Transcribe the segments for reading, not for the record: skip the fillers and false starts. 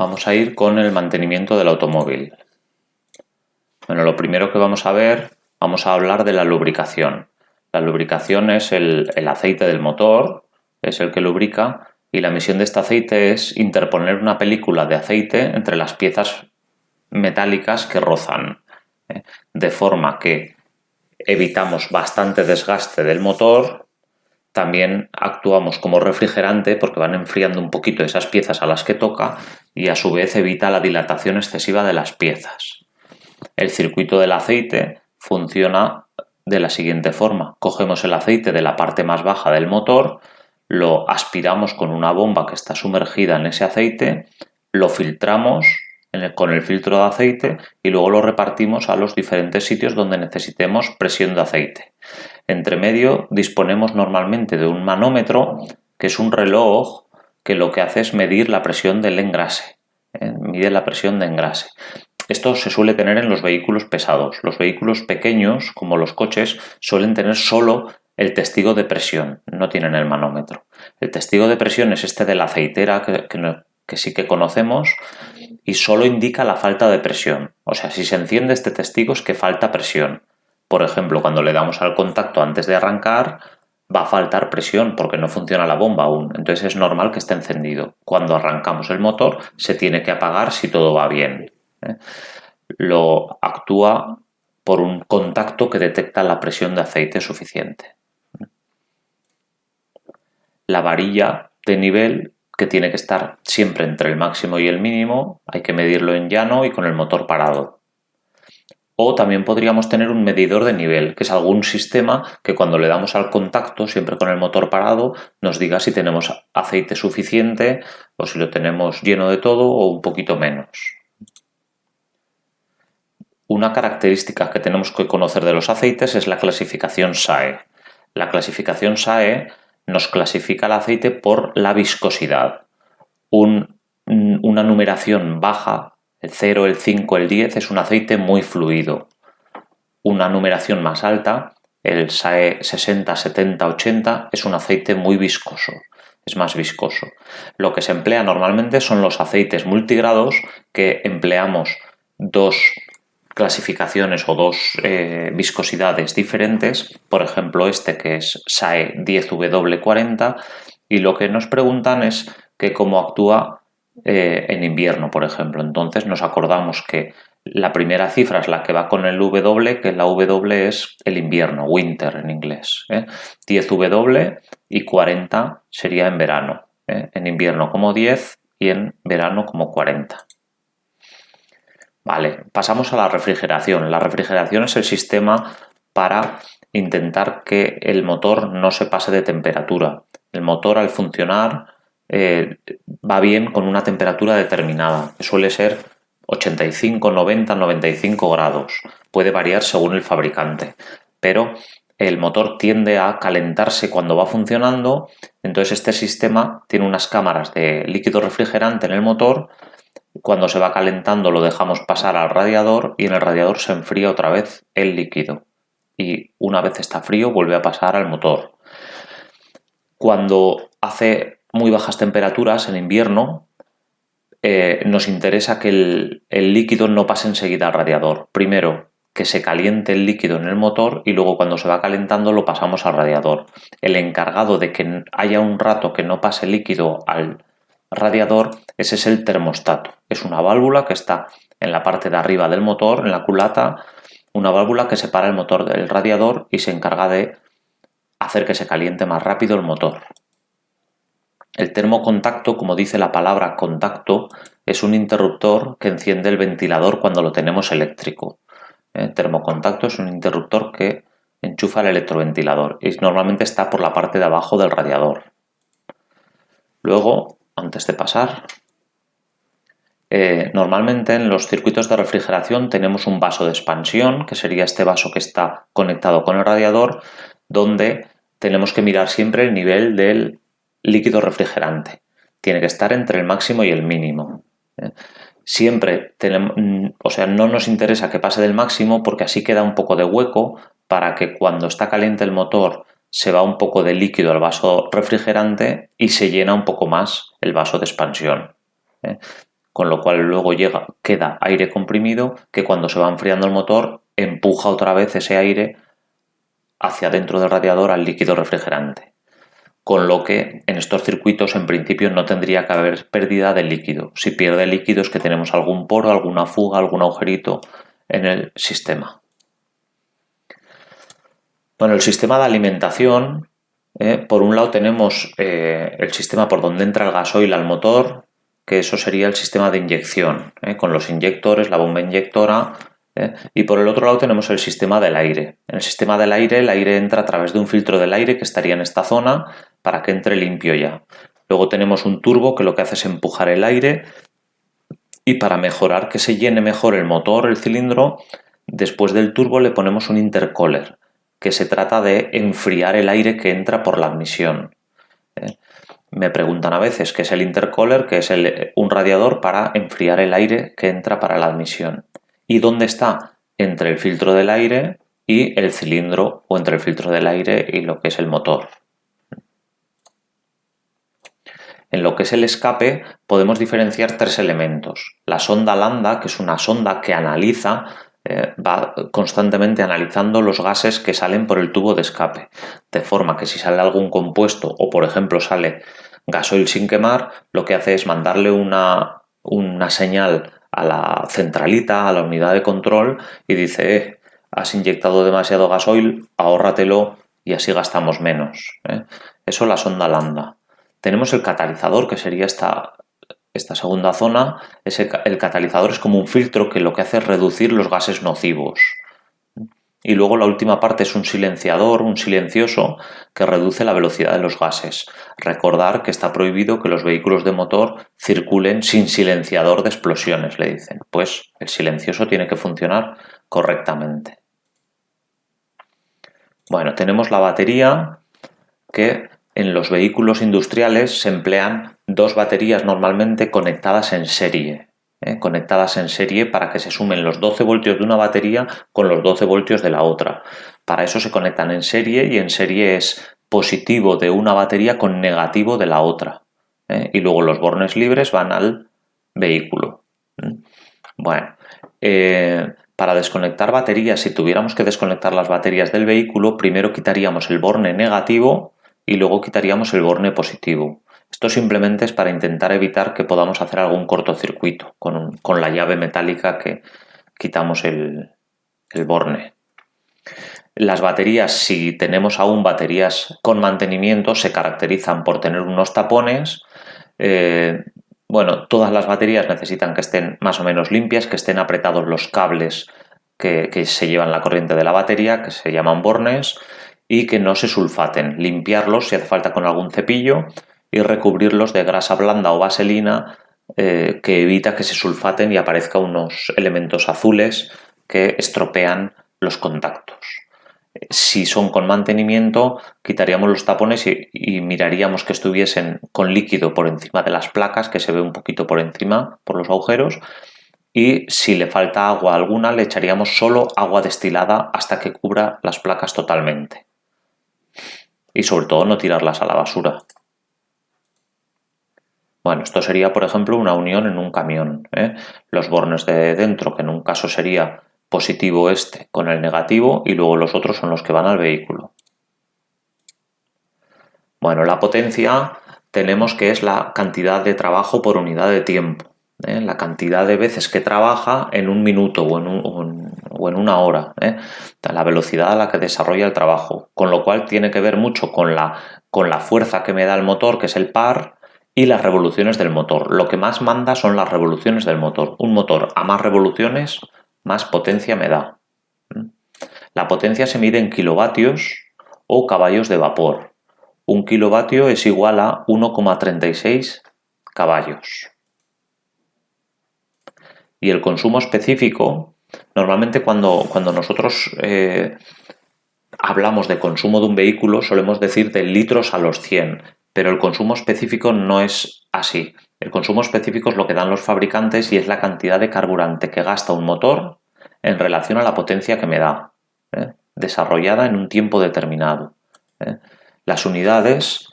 Vamos a ir con el mantenimiento del automóvil. Bueno, lo primero que vamos a ver, vamos a hablar de la lubricación. La lubricación es el aceite del motor, es el que lubrica, y la misión de este aceite es interponer una película de aceite entre las piezas metálicas que rozan, de forma que evitamos bastante desgaste del motor. También actuamos como refrigerante porque van enfriando un poquito esas piezas a las que toca y a su vez evita la dilatación excesiva de las piezas. El circuito del aceite funciona de la siguiente forma. Cogemos el aceite de la parte más baja del motor, lo aspiramos con una bomba que está sumergida en ese aceite, lo filtramos con el filtro de aceite y luego lo repartimos a los diferentes sitios donde necesitemos presión de aceite. Entre medio disponemos normalmente de un manómetro, que es un reloj que lo que hace es medir la presión del engrase. Mide la presión de engrase. Esto se suele tener en los vehículos pesados. Los vehículos pequeños, como los coches, suelen tener solo el testigo de presión, no tienen el manómetro. El testigo de presión es este de la aceitera que sí que conocemos y solo indica la falta de presión. O sea, si se enciende este testigo es que falta presión. Por ejemplo, cuando le damos al contacto antes de arrancar, va a faltar presión porque no funciona la bomba aún. Entonces es normal que esté encendido. Cuando arrancamos el motor se tiene que apagar si todo va bien. Lo actúa por un contacto que detecta la presión de aceite suficiente. La varilla de nivel, que tiene que estar siempre entre el máximo y el mínimo, hay que medirlo en llano y con el motor parado. O también podríamos tener un medidor de nivel, que es algún sistema que cuando le damos al contacto, siempre con el motor parado, nos diga si tenemos aceite suficiente o si lo tenemos lleno de todo o un poquito menos. Una característica que tenemos que conocer de los aceites es la clasificación SAE. La clasificación SAE nos clasifica el aceite por la viscosidad. Una numeración baja, el 0, el 5, el 10, es un aceite muy fluido. Una numeración más alta, el SAE 60, 70, 80, es un aceite muy viscoso, es más viscoso. Lo que se emplea normalmente son los aceites multigrados, que empleamos dos clasificaciones o dos viscosidades diferentes, por ejemplo este que es SAE 10W40, y lo que nos preguntan es que cómo actúa en invierno, por ejemplo. Entonces nos acordamos que la primera cifra es la que va con el W, que la W es el invierno, winter en inglés. 10W y 40 sería en verano. En invierno como 10 y en verano como 40. Vale, pasamos a la refrigeración. La refrigeración es el sistema para intentar que el motor no se pase de temperatura. El motor, al funcionar, va bien con una temperatura determinada, que suele ser 85, 90, 95 grados. Puede variar según el fabricante, pero el motor tiende a calentarse cuando va funcionando. Entonces este sistema tiene unas cámaras de líquido refrigerante en el motor. Cuando se va calentando lo dejamos pasar al radiador y en el radiador se enfría otra vez el líquido. Y una vez está frío vuelve a pasar al motor. Cuando hace muy bajas temperaturas en invierno, nos interesa que el líquido no pase enseguida al radiador. Primero, que se caliente el líquido en el motor y luego cuando se va calentando lo pasamos al radiador. El encargado de que haya un rato que no pase líquido al radiador, ese es el termostato. Es una válvula que está en la parte de arriba del motor, en la culata, una válvula que separa el motor del radiador y se encarga de hacer que se caliente más rápido el motor. El termocontacto, como dice la palabra contacto, es un interruptor que enciende el ventilador cuando lo tenemos eléctrico. El termocontacto es un interruptor que enchufa el electroventilador y normalmente está por la parte de abajo del radiador. Luego, antes de pasar, normalmente en los circuitos de refrigeración tenemos un vaso de expansión, que sería este vaso que está conectado con el radiador, donde tenemos que mirar siempre el nivel del líquido refrigerante. Tiene que estar entre el máximo y el mínimo. Siempre no nos interesa que pase del máximo porque así queda un poco de hueco para que cuando está caliente el motor se va un poco de líquido al vaso refrigerante y se llena un poco más el vaso de expansión. con lo cual luego queda aire comprimido que cuando se va enfriando el motor empuja otra vez ese aire hacia dentro del radiador al líquido refrigerante. Con lo que en estos circuitos en principio no tendría que haber pérdida de líquido. Si pierde líquido es que tenemos algún poro, alguna fuga, algún agujerito en el sistema. Bueno, el sistema de alimentación, por un lado tenemos el sistema por donde entra el gasoil al motor, que eso sería el sistema de inyección, con los inyectores, la bomba inyectora, y por el otro lado tenemos el sistema del aire. En el sistema del aire, el aire entra a través de un filtro del aire que estaría en esta zona para que entre limpio ya. Luego tenemos un turbo que lo que hace es empujar el aire y para mejorar que se llene mejor el motor, el cilindro, después del turbo le ponemos un intercooler, que se trata de enfriar el aire que entra por la admisión. Me preguntan a veces qué es el intercooler, que es un radiador para enfriar el aire que entra para la admisión. ¿Y dónde está? Entre el filtro del aire y el cilindro, o entre el filtro del aire y lo que es el motor. En lo que es el escape podemos diferenciar tres elementos. La sonda lambda, que es una sonda que analiza, va constantemente analizando los gases que salen por el tubo de escape, de forma que si sale algún compuesto o por ejemplo sale gasoil sin quemar, lo que hace es mandarle una señal a la centralita, a la unidad de control y dice, has inyectado demasiado gasoil, ahórratelo y así gastamos menos. Eso la sonda lambda. Tenemos el catalizador, que sería esta segunda zona. El catalizador es como un filtro que lo que hace es reducir los gases nocivos. Y luego la última parte es un silenciador, un silencioso, que reduce la velocidad de los gases. Recordar que está prohibido que los vehículos de motor circulen sin silenciador de explosiones, le dicen. Pues el silencioso tiene que funcionar correctamente. Bueno, tenemos la batería, que en los vehículos industriales se emplean dos baterías normalmente conectadas en serie. Conectadas en serie para que se sumen los 12 voltios de una batería con los 12 voltios de la otra. Para eso se conectan en serie y en serie es positivo de una batería con negativo de la otra. Y luego los bornes libres van al vehículo. Bueno, para desconectar baterías, si tuviéramos que desconectar las baterías del vehículo, primero quitaríamos el borne negativo y luego quitaríamos el borne positivo. Esto simplemente es para intentar evitar que podamos hacer algún cortocircuito con la llave metálica que quitamos el borne. Las baterías, si tenemos aún baterías con mantenimiento, se caracterizan por tener unos tapones. Bueno, todas las baterías necesitan que estén más o menos limpias, que estén apretados los cables que se llevan la corriente de la batería, que se llaman bornes, y que no se sulfaten. Limpiarlos si hace falta con algún cepillo y recubrirlos de grasa blanda o vaselina que evita que se sulfaten y aparezcan unos elementos azules que estropean los contactos. Si son con mantenimiento, quitaríamos los tapones y miraríamos que estuviesen con líquido por encima de las placas, que se ve un poquito por encima, por los agujeros, y si le falta agua alguna, le echaríamos solo agua destilada hasta que cubra las placas totalmente. Y sobre todo no tirarlas a la basura. Bueno, esto sería, por ejemplo, una unión en un camión. Los bornes de dentro, que en un caso sería positivo este con el negativo y luego los otros son los que van al vehículo. Bueno, la potencia tenemos que es la cantidad de trabajo por unidad de tiempo, la cantidad de veces que trabaja en un minuto o en una hora, la velocidad a la que desarrolla el trabajo, con lo cual tiene que ver mucho con la fuerza que me da el motor, que es el par, y las revoluciones del motor. Lo que más manda son las revoluciones del motor. Un motor a más revoluciones, más potencia me da. La potencia se mide en kilovatios o caballos de vapor. Un kilovatio es igual a 1,36 caballos. Y el consumo específico, normalmente cuando nosotros hablamos de consumo de un vehículo solemos decir de litros a los 100, pero el consumo específico no es así. El consumo específico es lo que dan los fabricantes y es la cantidad de carburante que gasta un motor en relación a la potencia que me da, desarrollada en un tiempo determinado. Las unidades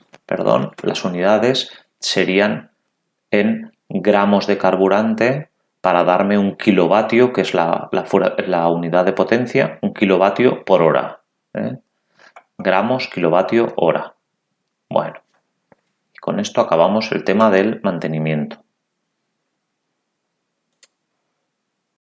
serían en gramos de carburante para darme un kilovatio, que es la unidad de potencia, un kilovatio por hora. Gramos, kilovatio, hora. Bueno, con esto acabamos el tema del mantenimiento.